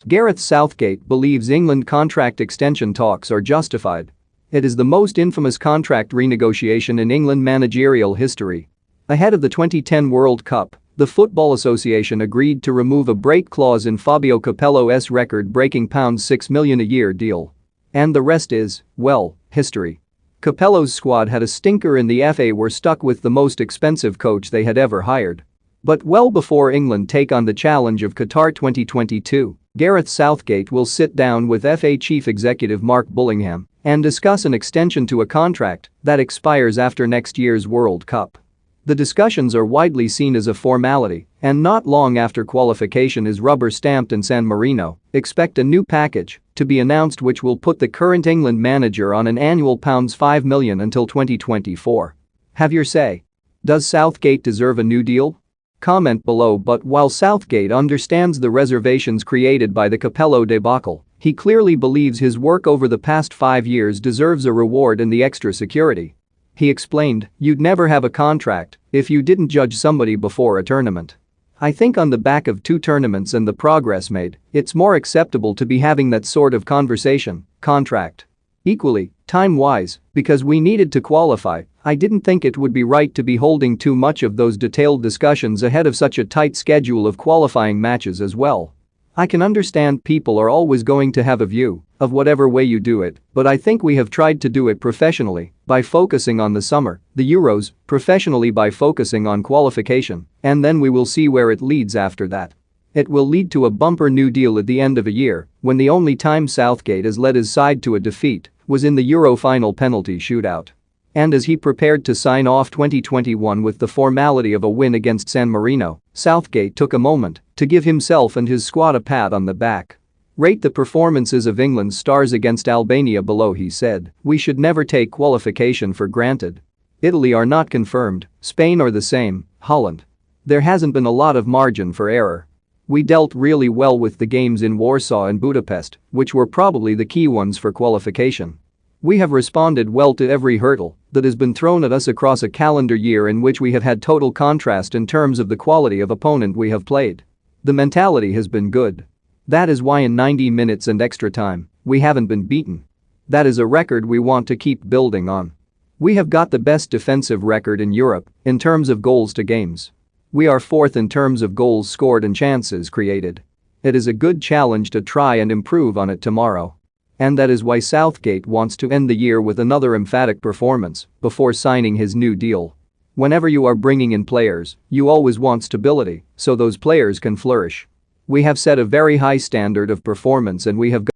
Gareth Southgate believes England contract extension talks are justified. It is the most infamous contract renegotiation in England managerial history. Ahead of the 2010 World Cup, the Football Association agreed to remove a break clause in Fabio Capello's record-breaking £6 million a year deal. And the rest is, well, history. Capello's squad had a stinker and the FA were stuck with the most expensive coach they had ever hired. But well before England take on the challenge of Qatar 2022, Gareth Southgate will sit down with FA Chief Executive Mark Bullingham and discuss an extension to a contract that expires after next year's World Cup. The discussions are widely seen as a formality, and not long after qualification is rubber-stamped in San Marino, expect a new package to be announced which will put the current England manager on an annual £5 million until 2024. Have your say. Does Southgate deserve a new deal? Comment below. But while Southgate understands the reservations created by the Capello debacle, he clearly believes his work over the past 5 years deserves a reward in the extra security. He explained, "You'd never have a contract if you didn't judge somebody before a tournament. I think on the back of 2 tournaments and the progress made, it's more acceptable to be having that sort of conversation, contract. Equally, time-wise, because we needed to qualify, I didn't think it would be right to be holding too much of those detailed discussions ahead of such a tight schedule of qualifying matches as well. I can understand people are always going to have a view of whatever way you do it, but I think we have tried to do it professionally by focusing on the summer, the Euros, professionally by focusing on qualification, and then we will see where it leads after that. It will lead to a bumper new deal at the end of a year when the only time Southgate has led his side to a defeat was in the Euro final penalty shootout. And as he prepared to sign off 2021 with the formality of a win against San Marino, Southgate took a moment to give himself and his squad a pat on the back. Rate the performances of England's stars against Albania below, he said. We should never take qualification for granted. Italy are not confirmed, Spain are the same, Holland. There hasn't been a lot of margin for error. We dealt really well with the games in Warsaw and Budapest, which were probably the key ones for qualification. We have responded well to every hurdle that has been thrown at us across a calendar year in which we have had total contrast in terms of the quality of opponent we have played. The mentality has been good. That is why in 90 minutes and extra time, we haven't been beaten. That is a record we want to keep building on. We have got the best defensive record in Europe in terms of goals to games. We are 4th in terms of goals scored and chances created. It is a good challenge to try and improve on it tomorrow. And that is why Southgate wants to end the year with another emphatic performance before signing his new deal. Whenever you are bringing in players, you always want stability so those players can flourish. We have set a very high standard of performance and we have